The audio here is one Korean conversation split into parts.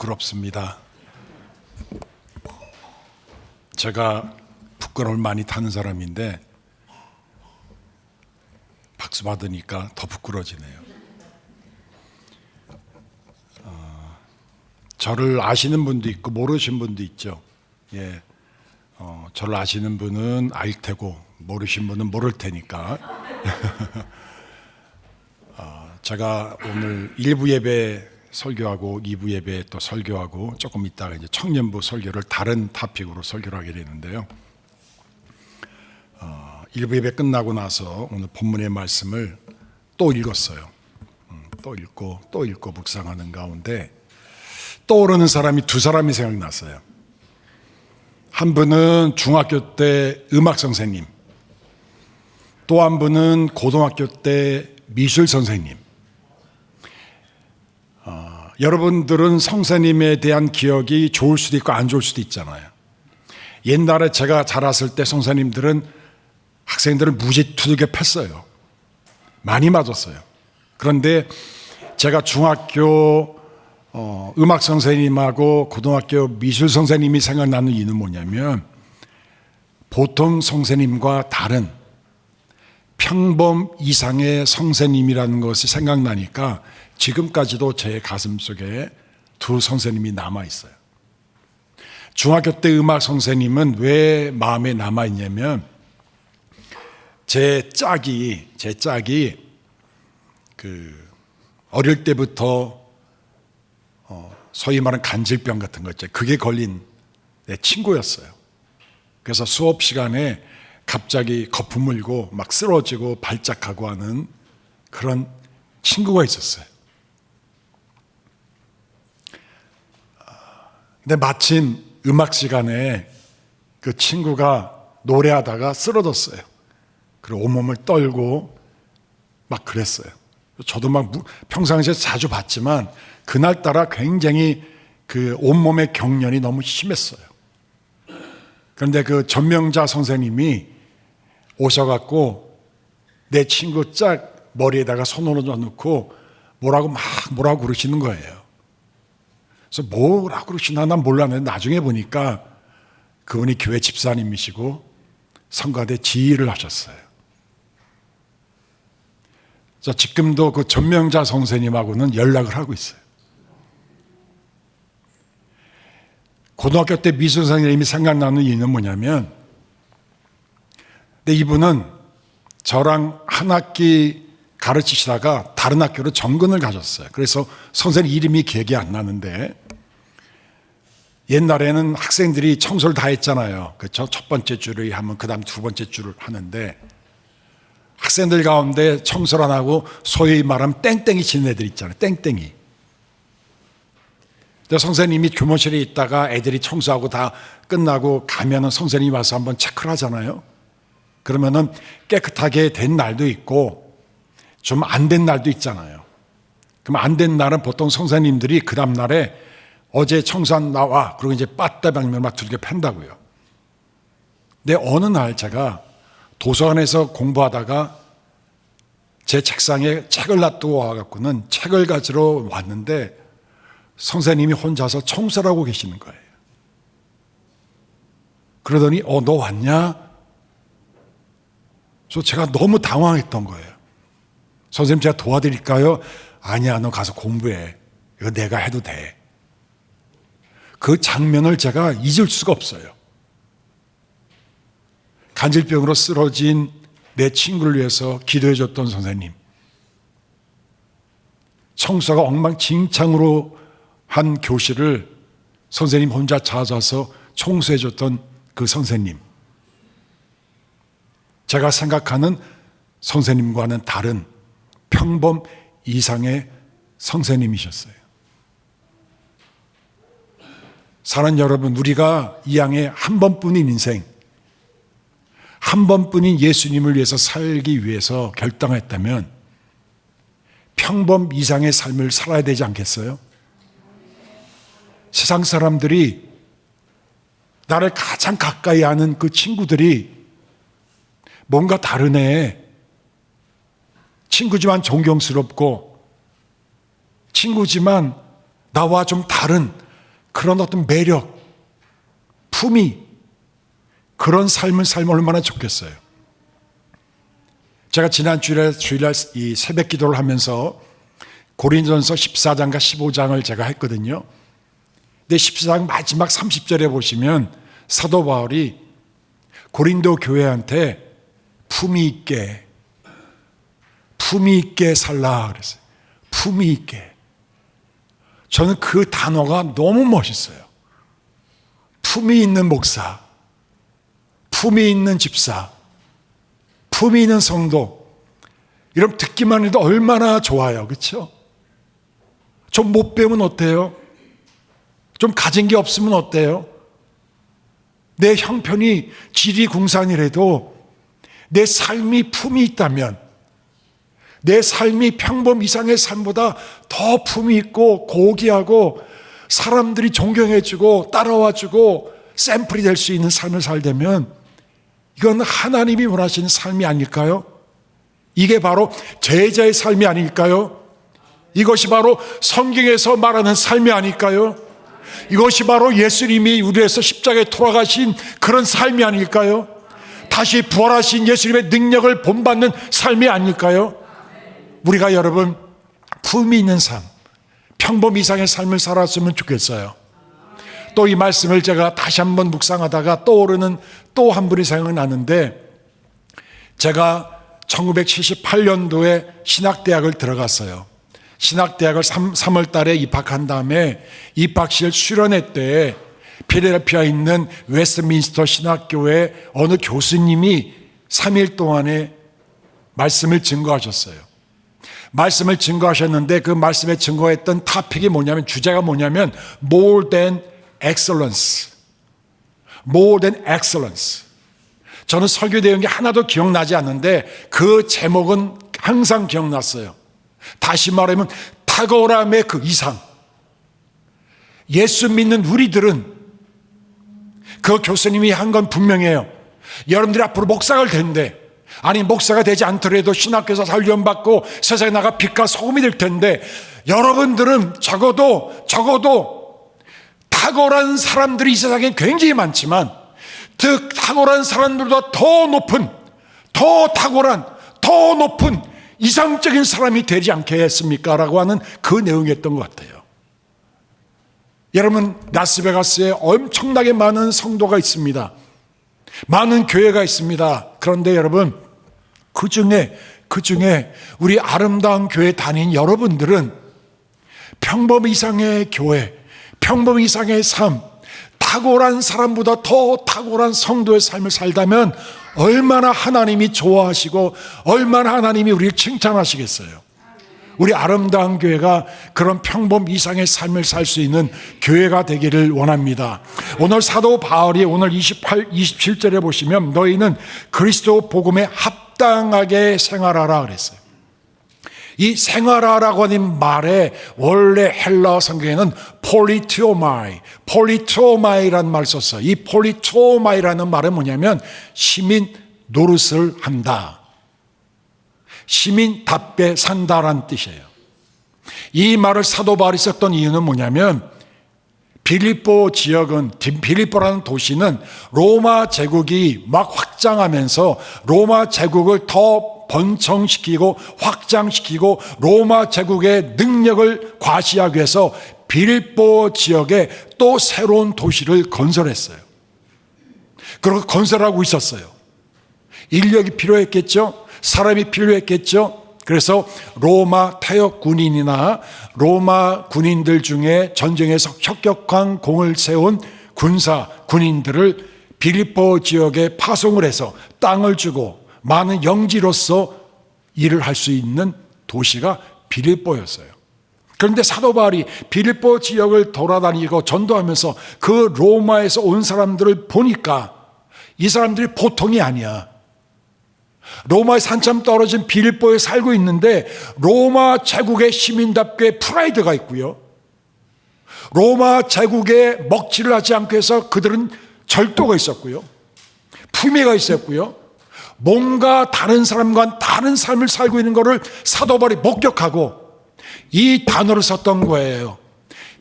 부끄럽습니다. 제가 부끄러움을 많이 타는 사람인데 박수 받으니까 더 부끄러지네요. 저를 아시는 분도 있고 모르신 분도 있죠. 예, 저를 아시는 분은 알 테고 모르신 분은 모를 테니까. 제가 오늘 1부 예배 설교하고 2부 예배 또 설교하고 조금 있다가 이제 청년부 설교를 다른 토픽으로 설교를 하게 되는데요. 1부 예배 끝나고 나서 오늘 본문의 말씀을 또 읽었어요. 또 읽고 묵상하는 가운데 떠오르는 사람이 두 사람이 생각났어요. 한 분은 중학교 때 음악 선생님, 또 한 분은 고등학교 때 미술 선생님. 여러분들은 선생님에 대한 기억이 좋을 수도 있고 안 좋을 수도 있잖아요. 옛날에 제가 자랐을 때 선생님들은 학생들을 무지 두들겨 팼어요. 많이 맞았어요. 그런데 제가 중학교 음악 선생님하고 고등학교 미술 선생님이 생각나는 이유는 뭐냐면 보통 선생님과 다른 평범 이상의 선생님이라는 것이 생각나니까 지금까지도 제 가슴속에 두 선생님이 남아있어요. 중학교 때 음악 선생님은 왜 마음에 남아있냐면 제 짝이 어릴 때부터 소위 말하는 간질병 같은 거 있죠. 그게 걸린 내 친구였어요. 그래서 수업 시간에 갑자기 거품 물고 막 쓰러지고 발작하고 하는 그런 친구가 있었어요. 근데 마침 음악 시간에 그 친구가 노래하다가 쓰러졌어요. 그리고 온몸을 떨고 막 그랬어요. 저도 막 평상시에 자주 봤지만 그날따라 굉장히 그 온몸의 경련이 너무 심했어요. 그런데 그 전명자 선생님이 오셔갖고 내 친구 짝 머리에다가 손을 얹어놓고 뭐라고 그러시는 거예요. 그래서 뭐라고 그러시나 난 몰랐는데 나중에 보니까 그분이 교회 집사님이시고 성가대 지휘를 하셨어요. 자, 지금도 그 전명자 선생님하고는 연락을 하고 있어요. 고등학교 때 미술 선생님이 생각나는 이유는 뭐냐면 근데 이분은 저랑 한 학기 가르치시다가 다른 학교로 전근을 가셨어요. 그래서 선생님 이름이 기억이 안 나는데 옛날에는 학생들이 청소를 다 했잖아요. 그렇죠? 첫 번째 줄을 하면 그 다음 두 번째 줄을 하는데 학생들 가운데 청소를 안 하고 소위 말하면 땡땡이 치는 애들 있잖아요. 땡땡이. 선생님이 교무실에 있다가 애들이 청소하고 다 끝나고 가면은 선생님이 와서 한번 체크를 하잖아요. 그러면은 깨끗하게 된 날도 있고 좀 안 된 날도 있잖아요. 그럼 안 된 날은 보통 선생님들이 그 다음 날에 어제 청소한 나와 그리고 이제 빠따방면 막 두들겨 팬다고요. 근데 어느 날 제가 도서관에서 공부하다가 제 책상에 책을 놔두고 와갖고는 책을 가지러 왔는데 선생님이 혼자서 청소를 하고 계시는 거예요. 그러더니 너 왔냐? 그래서 제가 너무 당황했던 거예요. 선생님 제가 도와드릴까요? 아니야, 너 가서 공부해. 이거 내가 해도 돼. 그 장면을 제가 잊을 수가 없어요. 간질병으로 쓰러진 내 친구를 위해서 기도해 줬던 선생님, 청소가 엉망진창으로 한 교실을 선생님 혼자 찾아서 청소해 줬던 그 선생님, 제가 생각하는 선생님과는 다른 평범 이상의 선생님이셨어요. 사랑하는 여러분, 우리가 이 땅에 한 번뿐인 인생, 한 번뿐인 예수님을 위해서 살기 위해서 결정했다면 평범 이상의 삶을 살아야 되지 않겠어요? 세상 사람들이 나를 가장 가까이 아는 그 친구들이 뭔가 다르네, 친구지만 존경스럽고 친구지만 나와 좀 다른 그런 어떤 매력, 품위, 그런 삶을 살면 얼마나 좋겠어요. 제가 지난 주일날 이 새벽 기도를 하면서 고린도전서 14장과 15장을 제가 했거든요. 근데 14장 마지막 30절에 보시면 사도 바울이 고린도 교회한테 품위 있게 살라 그랬어요. 품위 있게. 저는 그 단어가 너무 멋있어요. 품위 있는 목사, 품위 있는 집사, 품위 있는 성도. 여러분 듣기만 해도 얼마나 좋아요. 그렇죠? 좀 못 배우면 어때요? 좀 가진 게 없으면 어때요? 내 형편이 지리궁산이라도 내 삶이 품이 있다면, 내 삶이 평범 이상의 삶보다 더 품이 있고 고귀하고 사람들이 존경해주고 따라와주고 샘플이 될 수 있는 삶을 살려면 이건 하나님이 원하시는 삶이 아닐까요? 이게 바로 제자의 삶이 아닐까요? 이것이 바로 성경에서 말하는 삶이 아닐까요? 이것이 바로 예수님이 우리 위해서 십자가에 돌아가신 그런 삶이 아닐까요? 다시 부활하신 예수님의 능력을 본받는 삶이 아닐까요? 우리가 여러분 품위 있는 삶, 평범 이상의 삶을 살았으면 좋겠어요. 또 이 말씀을 제가 다시 한번 묵상하다가 떠오르는 또 한 분이 생각나는데, 제가 1978년도에 신학대학을 들어갔어요. 신학대학을 3월 달에 입학한 다음에 입학실 수련회 때 필라델피아에 있는 웨스트민스터 신학교의 어느 교수님이 3일 동안에 말씀을 증거하셨어요. 말씀을 증거하셨는데 그 말씀에 증거했던 토픽이 뭐냐면, 주제가 뭐냐면 More than excellence. More than excellence. 저는 설교 내용이 하나도 기억나지 않는데 그 제목은 항상 기억났어요. 다시 말하면 탁월함의 그 이상. 예수 믿는 우리들은, 그 교수님이 한 건 분명해요. 여러분들이 앞으로 목사가 될 텐데, 아니 목사가 되지 않더라도 신학교에서 훈련받고 세상에 나가 빛과 소금이 될 텐데, 여러분들은 적어도 탁월한 사람들이 이 세상에 굉장히 많지만 그 탁월한 사람들보다 더 높은, 더 탁월한, 더 높은 이상적인 사람이 되지 않겠습니까? 라고 하는 그 내용이었던 것 같아요. 여러분, 라스베가스에 엄청나게 많은 성도가 있습니다. 많은 교회가 있습니다. 그런데 여러분, 그 중에 우리 아름다운 교회 다닌 여러분들은 평범 이상의 교회, 평범 이상의 삶, 탁월한 사람보다 더 탁월한 성도의 삶을 살다면 얼마나 하나님이 좋아하시고 얼마나 하나님이 우리를 칭찬하시겠어요. 우리 아름다운 교회가 그런 평범 이상의 삶을 살 수 있는 교회가 되기를 원합니다. 오늘 사도 바울이 오늘 27절에 보시면 너희는 그리스도 복음에 합당하게 생활하라 그랬어요. 이 생활하라고 하는 말에 원래 헬라어 성경에는 폴리토마이라는 말을 썼어요. 이 폴리토마이라는 말은 뭐냐면 시민 노릇을 한다, 시민답게 산다라는 뜻이에요. 이 말을 사도 바울이 썼던 이유는 뭐냐면, 빌립보 지역은, 빌립보라는 도시는 로마 제국이 막 확장하면서 로마 제국을 더 번성시키고 확장시키고 로마 제국의 능력을 과시하기 위해서 빌립보 지역에 또 새로운 도시를 건설했어요. 그리고 건설하고 있었어요. 인력이 필요했겠죠. 사람이 필요했겠죠. 그래서 로마 타역 군인이나 로마 군인들 중에 전쟁에서 혁혁한 공을 세운 군인들을 빌립보 지역에 파송을 해서 땅을 주고 많은 영지로서 일을 할 수 있는 도시가 빌립보였어요. 그런데 사도 바울이 빌립보 지역을 돌아다니고 전도하면서 그 로마에서 온 사람들을 보니까 이 사람들이 보통이 아니야. 로마에서 한참 떨어진 빌립보에 살고 있는데 로마 제국의 시민답게 프라이드가 있고요, 로마 제국에 먹칠을 하지 않기 위해서 그들은 절도가 있었고요, 품위가 있었고요, 뭔가 다른 사람과 다른 삶을 살고 있는 것을 사도 바울이 목격하고 이 단어를 썼던 거예요.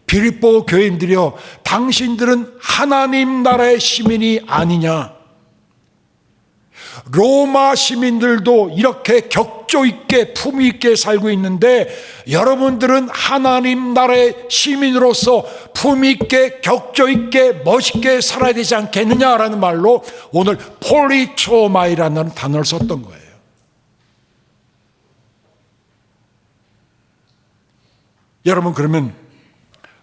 빌립보 교인들이여, 당신들은 하나님 나라의 시민이 아니냐. 로마 시민들도 이렇게 격조 있게 품위 있게 살고 있는데 여러분들은 하나님 나라의 시민으로서 품위 있게 격조 있게 멋있게 살아야 되지 않겠느냐라는 말로 오늘 폴리초마이라는 단어를 썼던 거예요. 여러분, 그러면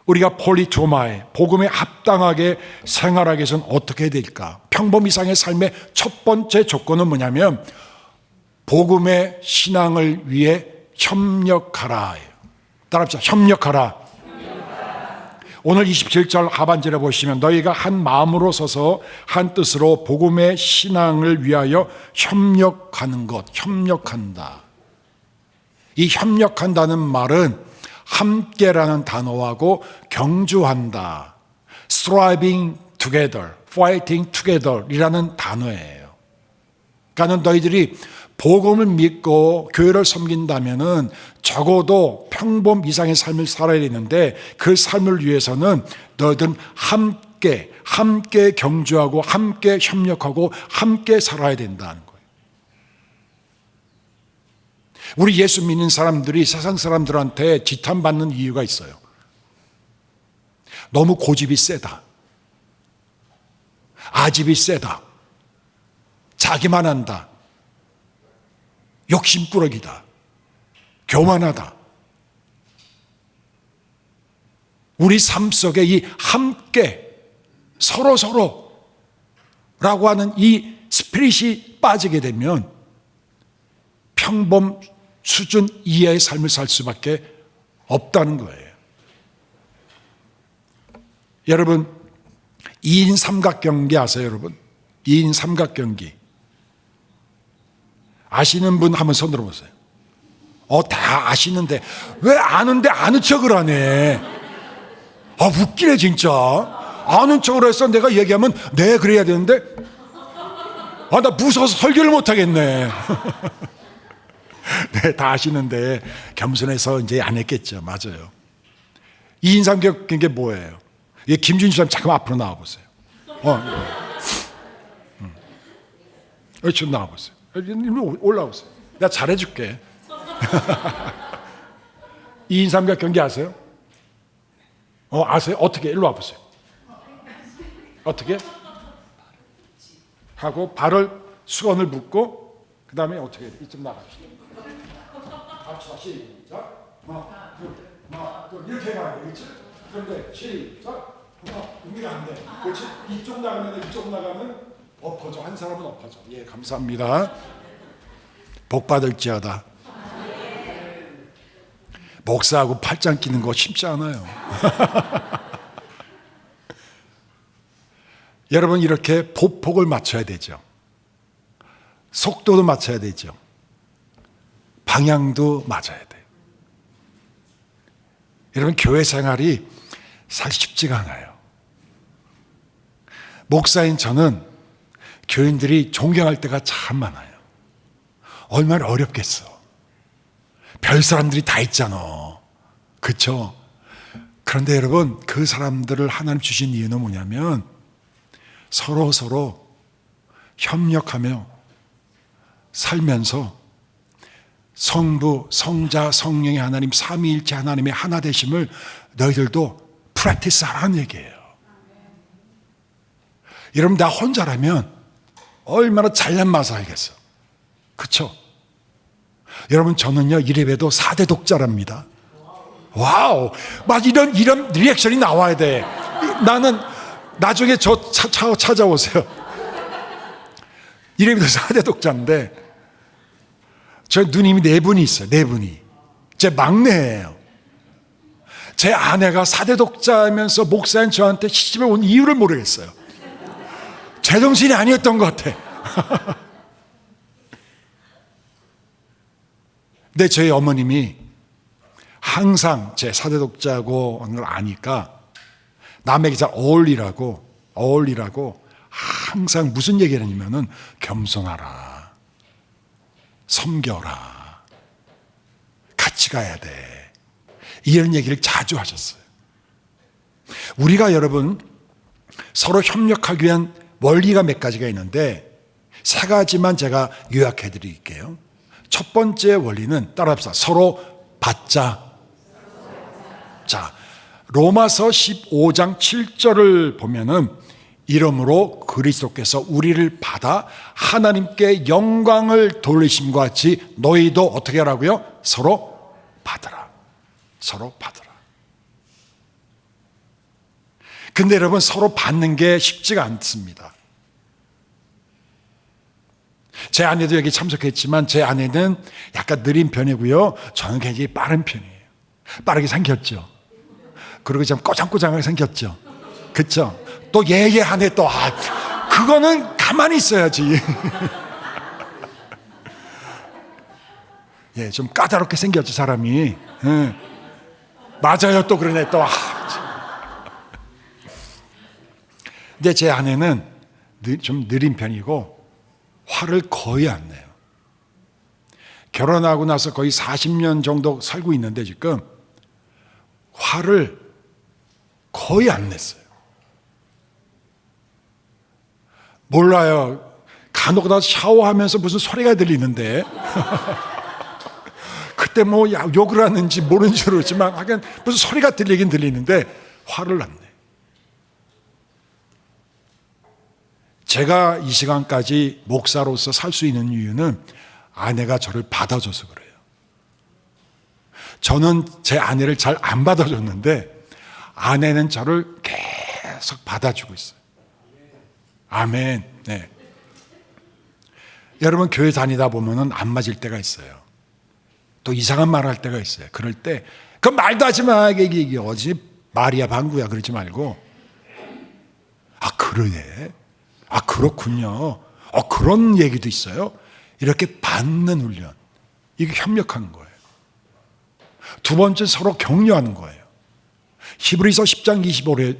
우리가 폴리초마에 복음에 합당하게 생활하기 위해서는 어떻게 해야 될까? 평범 이상의 삶의 첫 번째 조건은 뭐냐면 복음의 신앙을 위해 협력하라. 따라합시다. 협력하라. 오늘 27절 하반절에 보시면 너희가 한 마음으로 서서 한 뜻으로 복음의 신앙을 위하여 협력하는 것, 협력한다. 이 협력한다는 말은 함께라는 단어하고 경주한다, striving together, fighting together 이라는 단어예요. 그러니까 너희들이 복음을 믿고 교회를 섬긴다면은 적어도 평범 이상의 삶을 살아야 되는데 그 삶을 위해서는 너희들은 함께 경주하고 함께 협력하고 함께 살아야 된다는 거예요. 우리 예수 믿는 사람들이 세상 사람들한테 지탄받는 이유가 있어요. 너무 고집이 세다, 아집이 세다, 자기만 한다, 욕심꾸러기다, 교만하다. 우리 삶 속에 이 함께 서로라고 하는 이 스피릿이 빠지게 되면 평범 수준 이하의 삶을 살 수밖에 없다는 거예요. 여러분, 2인 삼각경기 아세요, 여러분? 2인 삼각경기. 아시는 분 한번 손 들어보세요. 다 아시는데 왜 아는데 아는 척을 하네. 웃기네 진짜. 아는 척을 해서 내가 얘기하면 네 그래야 되는데 나 무서워서 설교를 못 하겠네. 네, 다 아시는데 겸손해서 이제 안 했겠죠. 맞아요. 2인 삼각경기 뭐예요? 김준수 사람 잠깐 앞으로 나와보세요. 좀 나와보세요. 올라오세요. 내가 잘해줄게. 2인 삼각경기 아세요? 아세요? 어떻게? 일로 와보세요. 어떻게? 하고 발을 수건을 묶고 그 다음에 어떻게? 이쯤 나갑시다. 시작. 하나, 둘, 이렇게 해봐야 돼. 그렇지? 그런데 시작. 의미가 안 돼. 그렇지? 이쪽 나가면 이쪽 나가면 엎어져. 한 사람은 엎어져. 예, 감사합니다. 복 받을지어다. 목사하고 팔짱 끼는 거 쉽지 않아요. 여러분, 이렇게 보폭을 맞춰야 되죠. 속도도 맞춰야 되죠. 방향도 맞아야 돼요. 여러분, 교회 생활이 사실 쉽지가 않아요. 목사인 저는 교인들이 존경할 때가 참 많아요. 얼마나 어렵겠어. 별 사람들이 다 있잖아. 그렇죠? 그런데 여러분, 그 사람들을 하나님 주신 이유는 뭐냐면 서로 협력하며 살면서 성부, 성자, 성령의 하나님, 삼위일체 하나님의 하나 되심을 너희들도 프랙티스 하라는 얘기예요. 여러분, 나 혼자라면 얼마나 잘난 맛을 알겠어. 그렇죠? 여러분, 저는요 이래봬도 4대 독자랍니다. 와우, 막 이런 리액션이 나와야 돼. 나는 나중에 저 찾아오세요. 이래봬도 4대 독자인데 저 누님이 4분이 있어요. 4분이. 제 막내예요. 제 아내가 4대 독자면서 목사인 저한테 시집에 온 이유를 모르겠어요. 제정신이 아니었던 것 같아. 근데 저희 어머님이 항상 제 4대 독자고 하는 걸 아니까 남에게 잘 어울리라고 항상 무슨 얘기를 하냐면은 겸손하라, 섬겨라, 같이 가야 돼, 이런 얘기를 자주 하셨어요. 우리가 여러분 서로 협력하기 위한 원리가 몇 가지가 있는데 세 가지만 제가 요약해 드릴게요. 첫 번째 원리는 따라합시다. 서로 받자. 자, 로마서 15장 7절을 보면은 이러므로 그리스도께서 우리를 받아 하나님께 영광을 돌리심과 같이 너희도 어떻게 하라고요? 서로 받으라. 서로 받으라. 근데 여러분 서로 받는 게 쉽지가 않습니다. 제 아내도 여기 참석했지만 제 아내는 약간 느린 편이고요. 저는 굉장히 빠른 편이에요. 빠르게 생겼죠. 그리고 좀 꼬장꼬장하게 생겼죠. 그렇죠? 또 예예하네 또. 그거는 가만히 있어야지. 예, 좀 까다롭게 생겼죠 사람이. 예. 맞아요 또 그러네 또. 근데 제 아내는 좀 느린 편이고 화를 거의 안 내요. 결혼하고 나서 거의 40년 정도 살고 있는데 지금 화를 거의 안 냈어요. 몰라요. 간혹 다 샤워하면서 무슨 소리가 들리는데 그때 뭐 욕을 하는지 모르는지 모르지만 하여간 무슨 소리가 들리긴 들리는데 화를 안 내요. 제가 이 시간까지 목사로서 살 수 있는 이유는 아내가 저를 받아줘서 그래요. 저는 제 아내를 잘 안 받아줬는데 아내는 저를 계속 받아주고 있어요. 아멘. 네. 여러분 교회 다니다 보면은 안 맞을 때가 있어요. 또 이상한 말 할 때가 있어요. 그럴 때 그 말도 하지 마. 이게 어디 말이야 방구야 그러지 말고 그러네. 그렇군요. 그런 얘기도 있어요. 이렇게 받는 훈련. 이게 협력하는 거예요. 두 번째 서로 격려하는 거예요. 히브리서 10장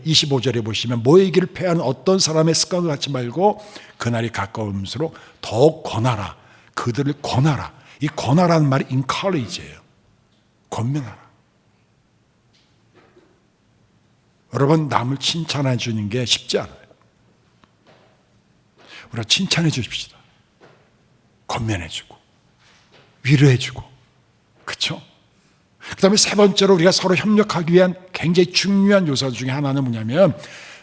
25절에 보시면 모이기를 패하는 어떤 사람의 습관을 갖지 말고 그날이 가까울수록 더욱 권하라. 그들을 권하라. 이 권하라는 말이 encourage예요. 권면하라. 여러분 남을 칭찬해 주는 게 쉽지 않아요. 우리가 칭찬해 주십시다. 권면해 주고 위로해 주고 그렇죠? 그 다음에 세 번째로 우리가 서로 협력하기 위한 굉장히 중요한 요소 중에 하나는 뭐냐면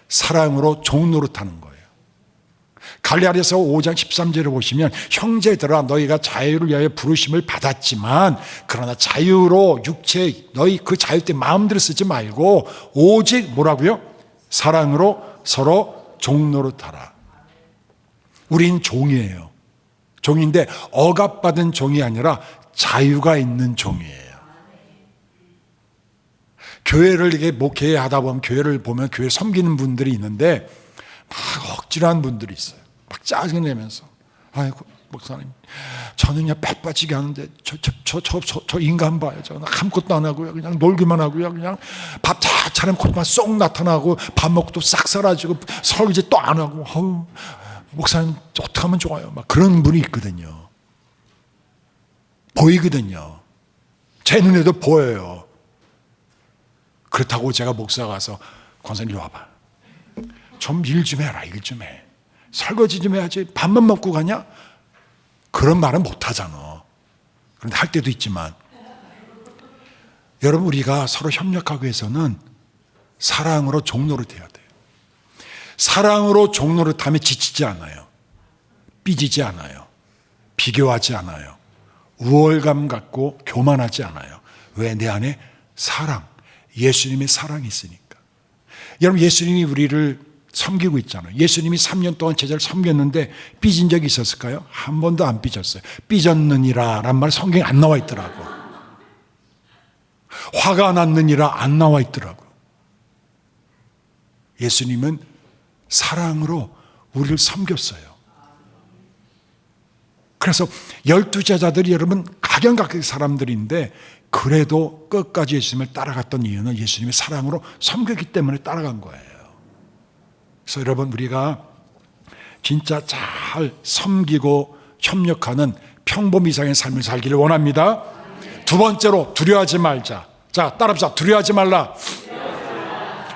사랑으로 종노릇하는 거예요. 갈라디아서 5장 13절을 보시면 형제들아 너희가 자유를 위하여 부르심을 받았지만 그러나 자유로 육체 너희 그 자유 때 마음대로 쓰지 말고 오직 뭐라고요? 사랑으로 서로 종노릇하라. 우린 종이에요. 종인데 억압받은 종이 아니라 자유가 있는 종이에요. 교회를 이렇게 목회하다 보면 교회를 보면 교회 섬기는 분들이 있는데 막 억지로 한 분들이 있어요. 막 짜증내면서 아이고 목사님 저는 그냥 백 빠지게 하는데 저 인간 봐요. 저는 아무것도 안 하고요. 그냥 놀기만 하고요. 그냥 밥 다 차려놓고만 쏙 나타나고 밥 먹고 또 싹 사라지고 설거지 또 안 하고 목사님 어떻게 하면 좋아요? 막 그런 분이 있거든요. 보이거든요. 제 눈에도 보여요. 그렇다고 제가 목사 가서 권사님 와봐. 좀 일 좀 해라. 일 좀 해. 설거지 좀 해야지. 밥만 먹고 가냐? 그런 말은 못 하잖아. 그런데 할 때도 있지만 여러분 우리가 서로 협력하기 위해서는 사랑으로 종노릇해야 돼요. 사랑으로 종노릇하면 지치지 않아요. 삐지지 않아요. 비교하지 않아요. 우월감 갖고 교만하지 않아요. 왜? 내 안에 사랑, 예수님의 사랑이 있으니까. 여러분 예수님이 우리를 섬기고 있잖아요. 예수님이 3년 동안 제자를 섬겼는데 삐진 적이 있었을까요? 한 번도 안 삐졌어요. 삐졌느니라 라는 말 성경에 안 나와 있더라고. 화가 났느니라 안 나와 있더라고. 예수님은 사랑으로 우리를 섬겼어요. 그래서 12제자들이 여러분 각양각색 사람들인데 그래도 끝까지 예수님을 따라갔던 이유는 예수님의 사랑으로 섬겼기 때문에 따라간 거예요. 그래서 여러분 우리가 진짜 잘 섬기고 협력하는 평범 이상의 삶을 살기를 원합니다. 두 번째로 두려워하지 말자. 자 따라합시다. 두려워하지 말라.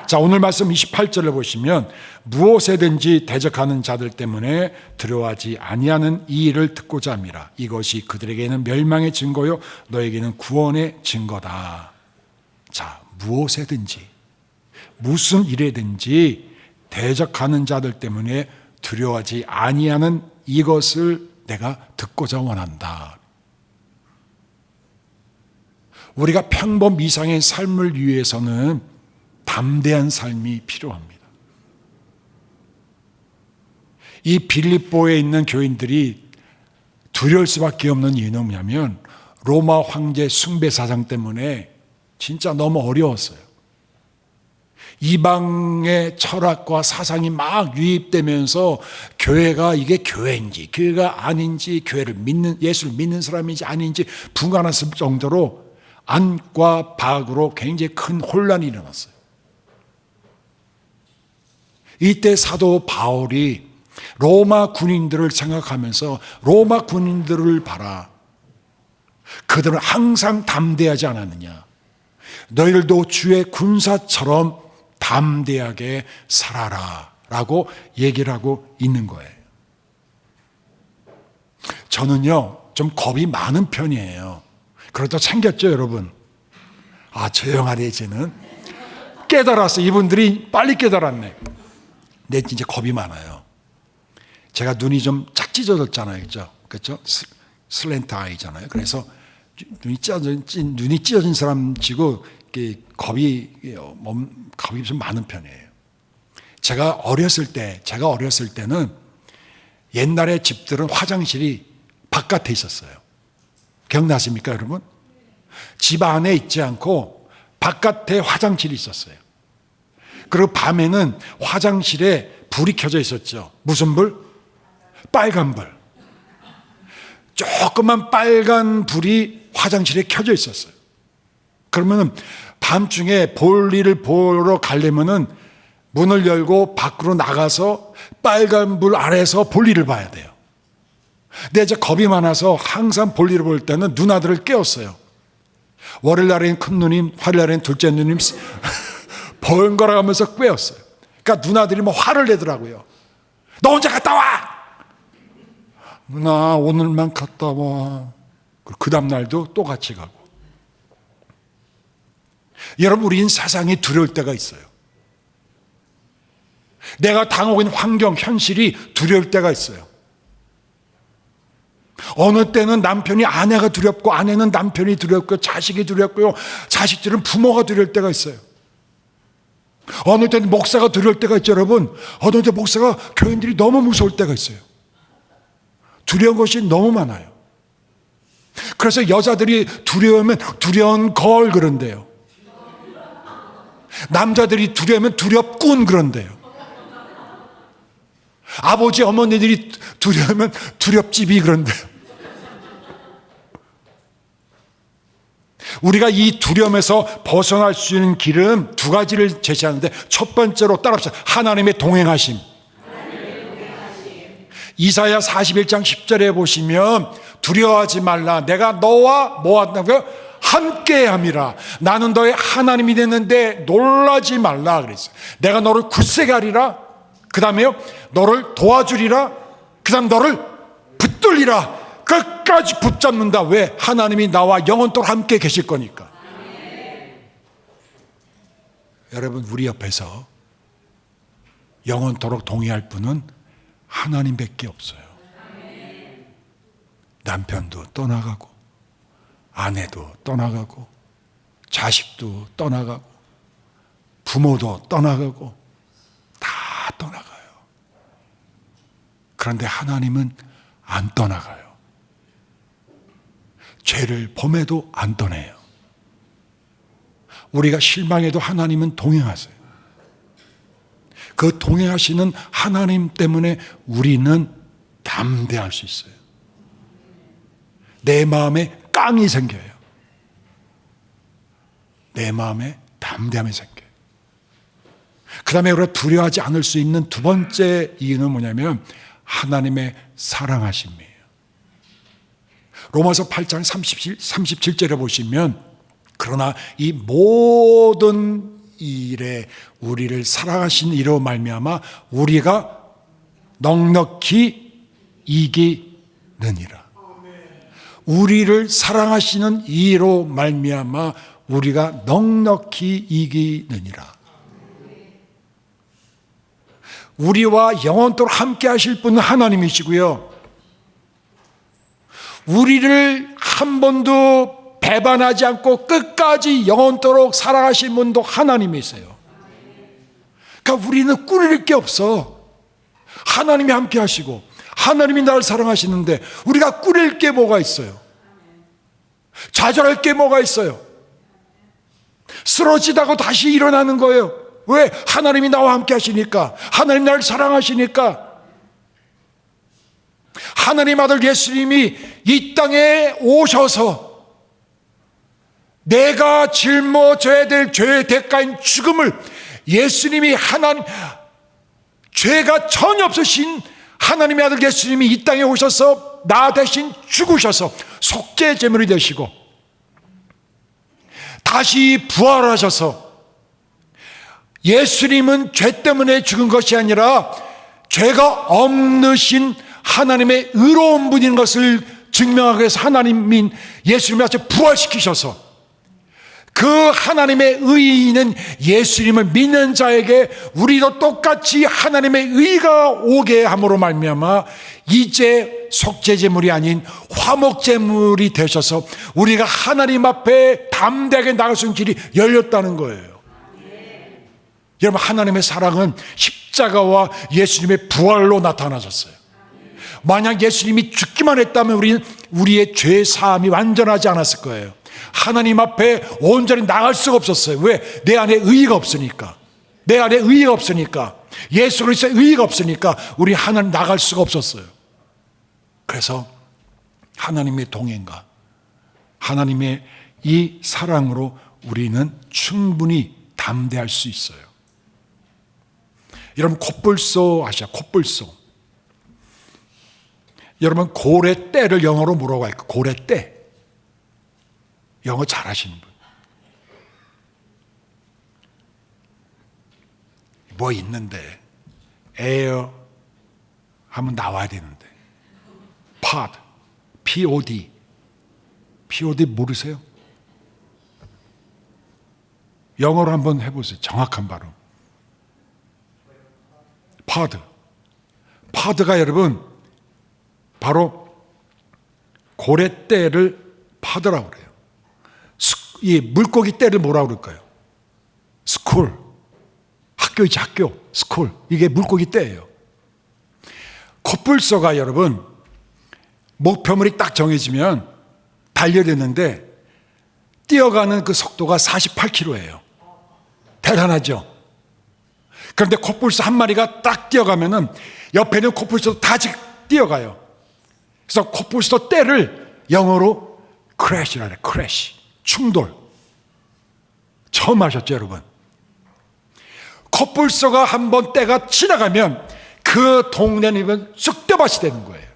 자, 오늘 말씀 28절을 보시면 무엇에든지 대적하는 자들 때문에 두려워하지 아니하는 이 일을 듣고자 함이라. 이것이 그들에게는 멸망의 증거요 너에게는 구원의 증거다. 자, 무엇에든지 무슨 일에든지 대적하는 자들 때문에 두려워하지 아니하는 이것을 내가 듣고자 원한다. 우리가 평범 이상의 삶을 위해서는 담대한 삶이 필요합니다. 이 빌립보에 있는 교인들이 두려울 수밖에 없는 이유는 뭐냐면 로마 황제 숭배 사상 때문에 진짜 너무 어려웠어요. 이방의 철학과 사상이 막 유입되면서 교회가 이게 교회인지 교회가 아닌지, 교회를 믿는, 예수를 믿는 사람인지 아닌지 분간했을 정도로 안과 밖으로 굉장히 큰 혼란이 일어났어요. 이때 사도 바울이 로마 군인들을 생각하면서 로마 군인들을 봐라. 그들은 항상 담대하지 않았느냐. 너희들도 주의 군사처럼 담대하게 살아라 라고 얘기를 하고 있는 거예요. 저는요 좀 겁이 많은 편이에요. 그러다 챙겼죠 여러분. 아, 조용하네 이제는. 깨달았어. 이분들이 빨리 깨달았네. 내 진짜 겁이 많아요. 제가 눈이 좀 착 찢어졌잖아요. 그렇죠? 슬렌트 아이잖아요. 그래서 눈이 찢어진 사람 치고 겁이 좀 많은 편이에요. 제가 어렸을 때는 옛날에 집들은 화장실이 바깥에 있었어요. 기억나십니까 여러분? 집 안에 있지 않고 바깥에 화장실이 있었어요. 그리고 밤에는 화장실에 불이 켜져 있었죠. 무슨 불? 빨간 불. 조그만 빨간 불이 화장실에 켜져 있었어요. 그러면은 밤중에 볼일을 보러 가려면은 문을 열고 밖으로 나가서 빨간 불 아래서 볼일을 봐야 돼요. 근데 이제 겁이 많아서 항상 볼일을 볼 때는 누나들을 깨웠어요. 월요일 날엔 큰 누님, 화요일 날엔 둘째 누님 번갈아 가면서 깨웠어요. 그러니까 누나들이 뭐 화를 내더라고요. 너 혼자 갔다 와! 누나 오늘만 갔다 와. 그 다음 날도 또 같이 가고. 여러분, 우리는 세상이 두려울 때가 있어요. 내가 당하고 있는 환경, 현실이 두려울 때가 있어요. 어느 때는 남편이 아내가 두렵고, 아내는 남편이 두렵고, 자식이 두렵고요, 자식들은 부모가 두려울 때가 있어요. 어느 때는 목사가 두려울 때가 있죠, 여러분. 어느 때 목사가 교인들이 너무 무서울 때가 있어요. 두려운 것이 너무 많아요. 그래서 여자들이 두려우면 두려운 걸 그런데요. 남자들이 두려우면 두렵군 그런데요. 아버지 어머니들이 두려우면 두렵집이 그런데요. 우리가 이 두려움에서 벗어날 수 있는 길은 두 가지를 제시하는데, 첫 번째로 따라합시다. 하나님의 동행하심. 이사야 41장 10절에 보시면 두려워하지 말라. 내가 너와 뭐 한다고요? 함께 함이라. 나는 너의 하나님이 됐는데 놀라지 말라 그랬어요. 내가 너를 굳세게 하리라. 그 다음에요, 너를 도와주리라. 그 다음 너를 붙들리라. 끝까지 붙잡는다. 왜? 하나님이 나와 영원토록 함께 계실 거니까. 여러분, 우리 옆에서 영원토록 동의할 분은 하나님밖에 없어요. 남편도 떠나가고, 아내도 떠나가고, 자식도 떠나가고, 부모도 떠나가고, 다 떠나가요. 그런데 하나님은 안 떠나가요. 죄를 범해도 안 떠내요. 우리가 실망해도 하나님은 동행하세요. 그 동행하시는 하나님 때문에 우리는 담대할 수 있어요. 내 마음에 깡이 생겨요. 내 마음에 담대함이 생겨요. 그 다음에 우리가 두려워하지 않을 수 있는 두 번째 이유는 뭐냐면 하나님의 사랑하심이에요. 로마서 8장 37절에 보시면, 그러나 이 모든 일에 우리를 사랑하신 이로 말미암아 우리가 넉넉히 이기느니라. 우리를 사랑하시는 이로 말미암아 우리가 넉넉히 이기느니라. 우리와 영원토록 함께 하실 분은 하나님이시고요, 우리를 한 번도 배반하지 않고 끝까지 영원토록 사랑하신 분도 하나님이세요. 그러니까 우리는 꾸릴 게 없어. 하나님이 함께 하시고 하나님이 나를 사랑하시는데 우리가 꾸릴 게 뭐가 있어요? 좌절할 게 뭐가 있어요? 쓰러지다가 다시 일어나는 거예요. 왜? 하나님이 나와 함께 하시니까, 하나님 나를 사랑하시니까. 하나님 아들 예수님이 이 땅에 오셔서 내가 짊어져야 될 죄의 대가인 죽음을 예수님이 죄가 전혀 없으신 하나님의 아들 예수님이 이 땅에 오셔서 나 대신 죽으셔서 속죄 제물이 되시고 다시 부활하셔서, 예수님은 죄 때문에 죽은 것이 아니라 죄가 없으신 하나님의 의로운 분인 것을 증명하기 위해서 하나님인 예수님을 다시 부활시키셔서 그 하나님의 의인은 예수님을 믿는 자에게 우리도 똑같이 하나님의 의가 오게 함으로 말미암아 이제 속죄제물이 아닌 화목제물이 되셔서 우리가 하나님 앞에 담대하게 나갈 수 있는 길이 열렸다는 거예요. 여러분, 하나님의 사랑은 십자가와 예수님의 부활로 나타나셨어요. 만약 예수님이 죽기만 했다면 우리는 우리의 죄 사함이 완전하지 않았을 거예요. 하나님 앞에 온전히 나갈 수가 없었어요. 왜? 내 안에 의의가 없으니까. 내 안에 의의가 없으니까. 예수 그리스도의 의의가 없으니까 우리 하나님 나갈 수가 없었어요. 그래서 하나님의 동행과 하나님의 이 사랑으로 우리는 충분히 담대할 수 있어요. 여러분, 콧불소 아시죠? 콧불소. 여러분, 고래떼를 영어로 뭐라고 할까요? 고래떼. 영어 잘하시는 분. 뭐 있는데 에어 하면 나와야 되는데 pod, P-O-D. P-O-D 모르세요? 영어로 한번 해보세요. 정확한 발음. pod. pod가 여러분 바로 고래떼를 파드라고 그래요. 이 물고기 떼를 뭐라고 그럴까요? 스쿨. 학교이지, 학교. 스쿨. 이게 물고기 떼예요. 콧불소가 여러분 목표물이 딱 정해지면 달려드는데 뛰어가는 그 속도가 48km예요. 대단하죠? 그런데 콧불소 한 마리가 딱 뛰어가면은 옆에 있는 콧불소도 다 뛰어가요. 그래서 콧불소 떼를 영어로 crash라 그래요. crash. 충돌. 처음 하셨죠, 여러분? 콧불소가 한번 때가 지나가면 그 동네는 쑥대밭이 되는 거예요.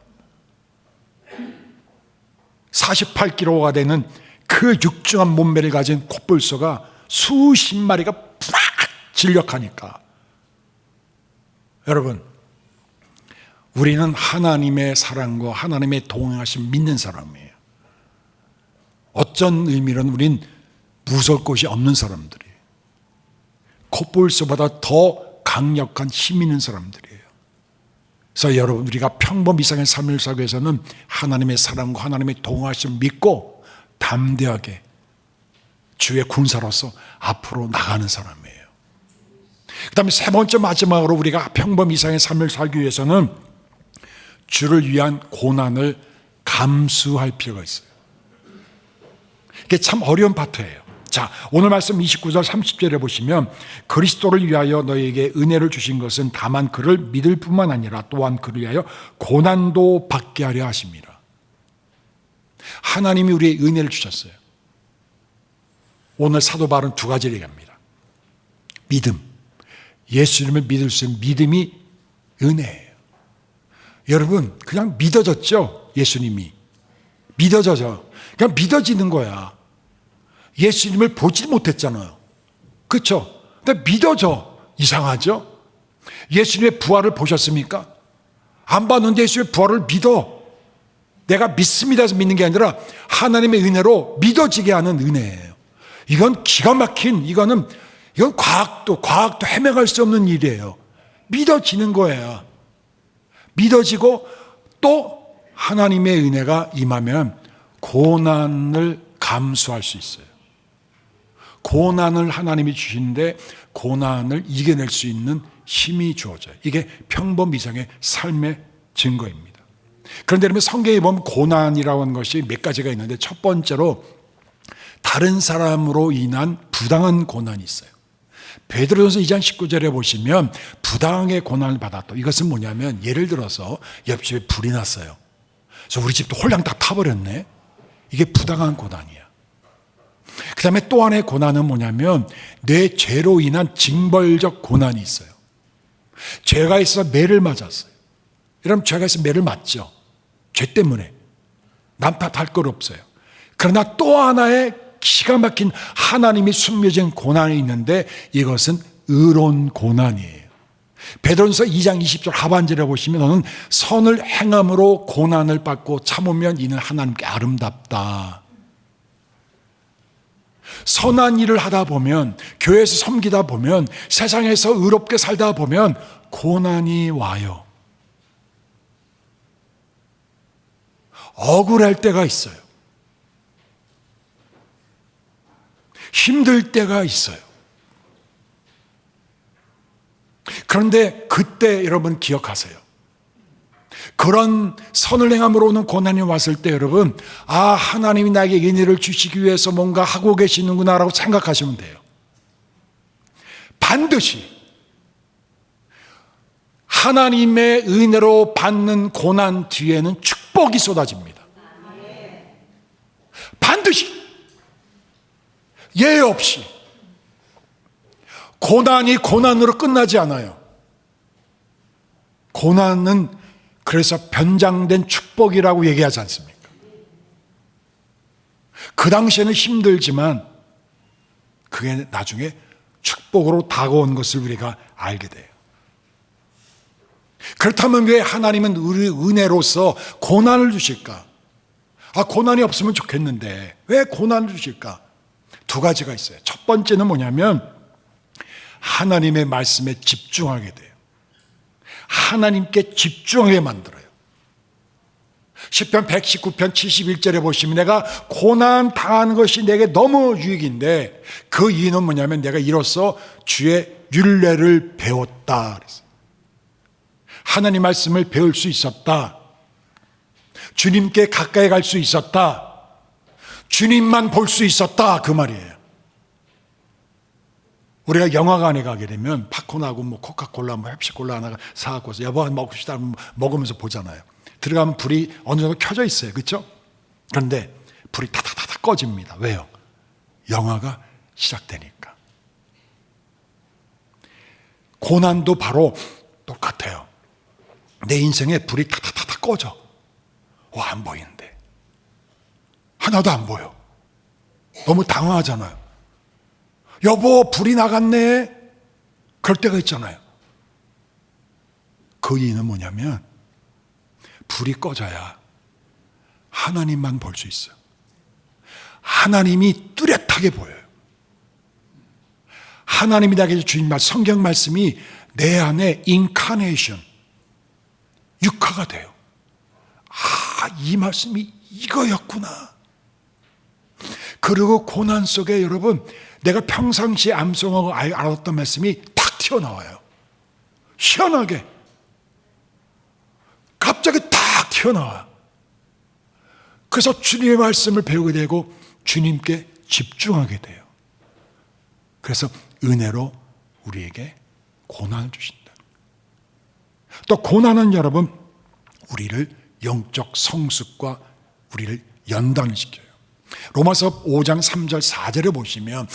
48kg가 되는 그 육중한 몸매를 가진 콧불소가 수십 마리가 팍 진력하니까. 여러분, 우리는 하나님의 사랑과 하나님의 동행하심 믿는 사람이에요. 어쩐 의미로는 우린 무서울 곳이 없는 사람들이에요. 콧불소보다 더 강력한 힘 있는 사람들이에요. 그래서 여러분, 우리가 평범 이상의 삶을 살기 위해서는 하나님의 사랑과 하나님의 동행하심을 믿고 담대하게 주의 군사로서 앞으로 나가는 사람이에요. 그 다음에 세 번째 마지막으로 우리가 평범 이상의 삶을 살기 위해서는 주를 위한 고난을 감수할 필요가 있어요. 이게 참 어려운 파트예요. 자, 오늘 말씀 29절 30절에 보시면 그리스도를 위하여 너희에게 은혜를 주신 것은 다만 그를 믿을 뿐만 아니라 또한 그를 위하여 고난도 받게 하려 하십니다. 하나님이 우리의 은혜를 주셨어요. 오늘 사도 바울은 두 가지를 얘기합니다. 믿음. 예수님을 믿을 수 있는 믿음이 은혜예요. 여러분, 그냥 믿어졌죠? 예수님이. 믿어져서. 그냥 믿어지는 거야. 예수님을 보지 못했잖아요. 그렇죠? 근데 믿어져. 이상하죠? 예수님의 부활을 보셨습니까? 안 봤는데 예수님의 부활을 믿어. 내가 믿습니다 해서 믿는 게 아니라 하나님의 은혜로 믿어지게 하는 은혜예요. 이건 기가 막힌, 이건 과학도 해명할 수 없는 일이에요. 믿어지는 거예요. 믿어지고 또 하나님의 은혜가 임하면 고난을 감수할 수 있어요. 고난을 하나님이 주시는데 고난을 이겨낼 수 있는 힘이 주어져요. 이게 평범 이상의 삶의 증거입니다. 그런데 여러분 성경에 보면 고난이라고 하는 것이 몇 가지가 있는데 첫 번째로 다른 사람으로 인한 부당한 고난이 있어요. 베드로전서 2장 19절에 보시면 부당하게 고난을 받았다. 이것은 뭐냐면 예를 들어서 옆집에 불이 났어요. 그래서 우리 집도 홀랑 다 타버렸네. 이게 부당한 고난이야. 그 다음에 또 하나의 고난은 뭐냐면 내 죄로 인한 징벌적 고난이 있어요. 죄가 있어 매를 맞았어요. 여러분 죄가 있어 매를 맞죠. 죄 때문에 남 탓할 것 없어요. 그러나 또 하나의 기가 막힌 하나님이 숨겨진 고난이 있는데 이것은 의로운 고난이에요. 베드로전서 2장 20절 하반절에 보시면 너는 선을 행함으로 고난을 받고 참으면 이는 하나님께 아름답다. 선한 일을 하다 보면 교회에서 섬기다 보면 세상에서 의롭게 살다 보면 고난이 와요. 억울할 때가 있어요. 힘들 때가 있어요. 그런데 그때 여러분 기억하세요. 그런 선을 행함으로 오는 고난이 왔을 때 여러분, 하나님이 나에게 은혜를 주시기 위해서 뭔가 하고 계시는구나라고 생각하시면 돼요. 반드시 하나님의 은혜로 받는 고난 뒤에는 축복이 쏟아집니다. 반드시 예외 없이. 고난이 고난으로 끝나지 않아요. 고난은 그래서 변장된 축복이라고 얘기하지 않습니까? 그 당시에는 힘들지만 그게 나중에 축복으로 다가온 것을 우리가 알게 돼요. 그렇다면 왜 하나님은 우리 은혜로서 고난을 주실까? 고난이 없으면 좋겠는데 왜 고난을 주실까? 두 가지가 있어요. 첫 번째는 뭐냐면 하나님의 말씀에 집중하게 돼요. 하나님께 집중하게 만들어요. 시편 119편 71절에 보시면 내가 고난 당하는 것이 내게 너무 유익인데 그 이유는 뭐냐면 내가 이로써 주의 율례를 배웠다 그랬어요. 하나님 말씀을 배울 수 있었다. 주님께 가까이 갈 수 있었다. 주님만 볼 수 있었다 그 말이에요. 우리가 영화관에 가게 되면 팝콘하고 코카콜라, 펩시콜라 하나 사갖고서 여보 먹읍시다 먹으면서 보잖아요. 들어가면 불이 어느 정도 켜져 있어요. 그렇죠? 그런데 불이 타타타타 꺼집니다. 왜요? 영화가 시작되니까. 고난도 바로 똑같아요. 내 인생에 불이 타타타타 꺼져. 안 보이는데. 하나도 안 보여. 너무 당황하잖아요. 여보, 불이 나갔네. 그럴 때가 있잖아요. 그 이유는 뭐냐면 불이 꺼져야 하나님만 볼 수 있어요. 하나님이 뚜렷하게 보여요. 하나님이 나에게 주신 성경 말씀이 내 안에 인카네이션, 육화가 돼요. 이 말씀이 이거였구나. 그리고 고난 속에 여러분 내가 평상시에 암송하고 알았던 말씀이 탁 튀어나와요. 희한하게 갑자기 탁 튀어나와요. 그래서 주님의 말씀을 배우게 되고 주님께 집중하게 돼요. 그래서 은혜로 우리에게 고난을 주신다. 또 고난은 여러분 우리를 영적 성숙과 우리를 연단시켜요. 로마서 5장 3절 4절에 보시면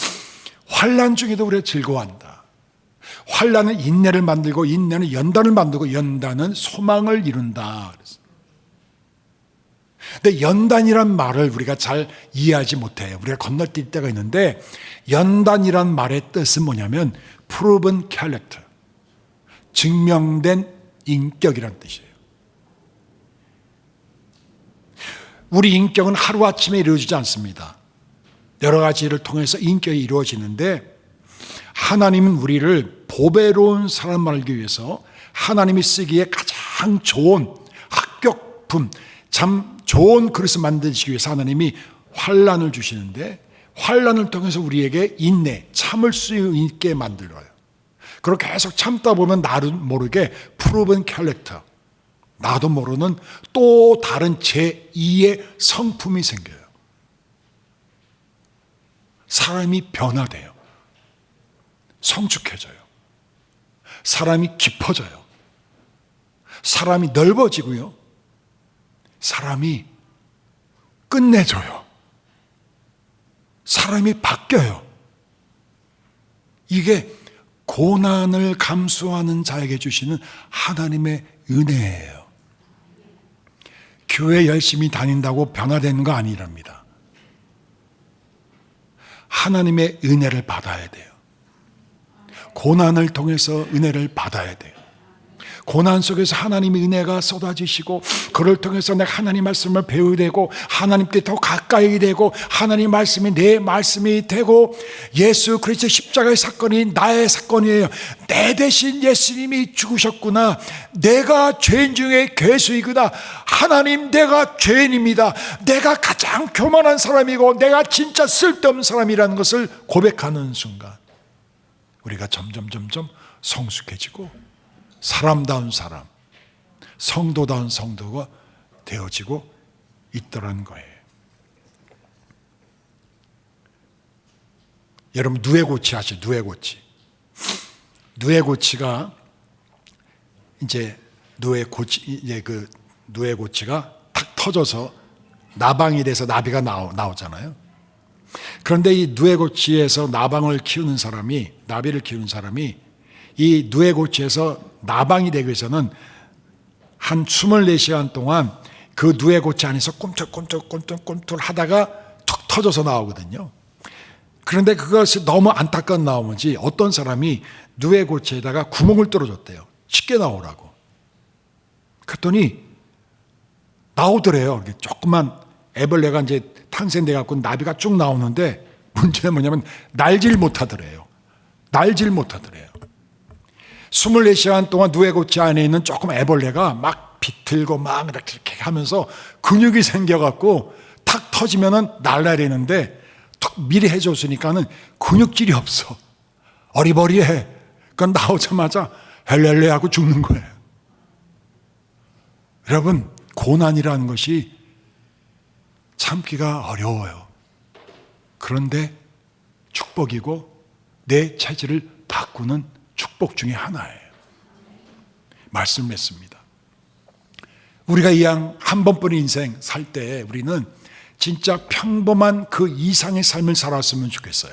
환난 중에도 우리가 즐거워한다. 환난은 인내를 만들고 인내는 연단을 만들고 연단은 소망을 이룬다. 근데 연단이란 말을 우리가 잘 이해하지 못해요. 우리가 건너뛸 때가 있는데 연단이란 말의 뜻은 뭐냐면 proven character, 증명된 인격이란 뜻이에요. 우리 인격은 하루아침에 이루어지지 않습니다. 여러 가지를 통해서 인격이 이루어지는데, 하나님은 우리를 보배로운 사람 말기 위해서 하나님이 쓰기에 가장 좋은 합격품, 참 좋은 그릇을 만드시기 위해서 하나님이 환난을 주시는데, 환난을 통해서 우리에게 인내, 참을 수 있게 만들어요. 그리고 계속 참다 보면 나도 모르게 proven character, 나도 모르는 또 다른 제2의 성품이 생겨요. 사람이 변화돼요. 성숙해져요. 사람이 깊어져요. 사람이 넓어지고요. 사람이 끝내줘요. 사람이 바뀌어요. 이게 고난을 감수하는 자에게 주시는 하나님의 은혜예요. 교회 열심히 다닌다고 변화되는 거 아니랍니다. 하나님의 은혜를 받아야 돼요. 고난을 통해서 은혜를 받아야 돼요. 고난 속에서 하나님의 은혜가 쏟아지시고, 그를 통해서 내가 하나님 말씀을 배우게 되고, 하나님께 더 가까이 되고, 하나님 말씀이 내 말씀이 되고, 예수 그리스도 십자가의 사건이 나의 사건이에요. 내 대신 예수님이 죽으셨구나. 내가 죄인 중에 괴수이구나. 하나님, 내가 죄인입니다. 내가 가장 교만한 사람이고 내가 진짜 쓸데없는 사람이라는 것을 고백하는 순간 우리가 점점 성숙해지고 사람다운 사람, 성도다운 성도가 되어지고 있더라는 거예요. 여러분, 누에고치 아시죠? 누에고치가 이제 누에고치가 탁 터져서 나방이 돼서 나비가 나오잖아요. 그런데 이 누에고치에서 나비를 키우는 사람이 이 누에고치에서 나방이 되기 위해서는 한 24시간 동안 그 누에고치 안에서 꿈틀꿈틀 하다가 툭 터져서 나오거든요. 그런데 그것이 너무 안타까운 나오는지 어떤 사람이 누에고치에다가 구멍을 뚫어줬대요. 쉽게 나오라고. 그랬더니 나오더래요. 조그만 애벌레가 이제 탄생돼갖고 나비가 쭉 나오는데 문제는 뭐냐면 날질 못하더래요. 24시간 동안 누에고치 안에 있는 조금 애벌레가 막 비틀고 막 이렇게 하면서 근육이 생겨갖고 탁 터지면은 날라리는데 툭 미리 해줬으니까는 근육질이 없어. 어리버리해. 그건 나오자마자 헬렐레 하고 죽는 거예요. 여러분, 고난이라는 것이 참기가 어려워요. 그런데 축복이고 내 체질을 바꾸는 축복 중에 하나예요. 말씀을 맺습니다. 우리가 이 한 번뿐인 인생 살 때 우리는 진짜 평범한 그 이상의 삶을 살았으면 좋겠어요.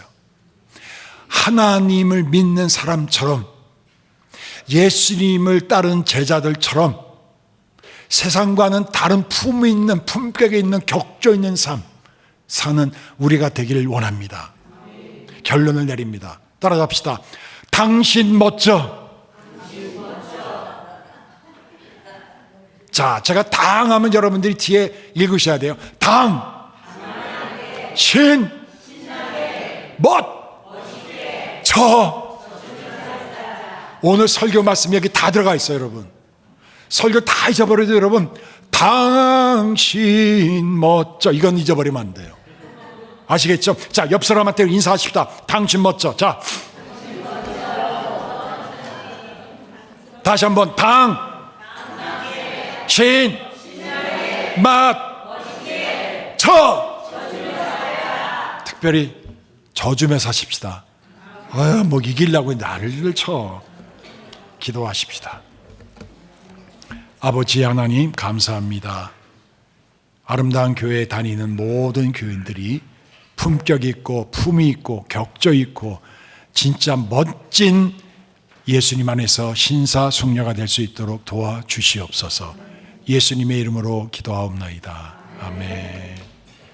하나님을 믿는 사람처럼, 예수님을 따른 제자들처럼 세상과는 다른 품격이 있는 격조 있는 삶 사는 우리가 되기를 원합니다. 결론을 내립니다. 따라갑시다. 당신 멋져. 자, 제가 당 하면 여러분들이 뒤에 읽으셔야 돼요. 당, 신, 멋, 저. 오늘 설교 말씀 여기 다 들어가 있어요, 여러분. 설교 다 잊어버려도 여러분, 당신 멋져. 이건 잊어버리면 안 돼요. 아시겠죠? 자, 옆 사람한테 인사하십시다. 당신 멋져. 자, 다시 한번. 당, 신, 맛, 저. 특별히 저 주며 사십시다. 뭐 이기려고 나를 쳐. 기도하십시다. 아버지 하나님, 감사합니다. 아름다운 교회에 다니는 모든 교인들이 품격 있고 품위 있고 격조 있고 진짜 멋진 예수님 안에서 신사숙녀가 될 수 있도록 도와주시옵소서. 예수님의 이름으로 기도하옵나이다. 아멘.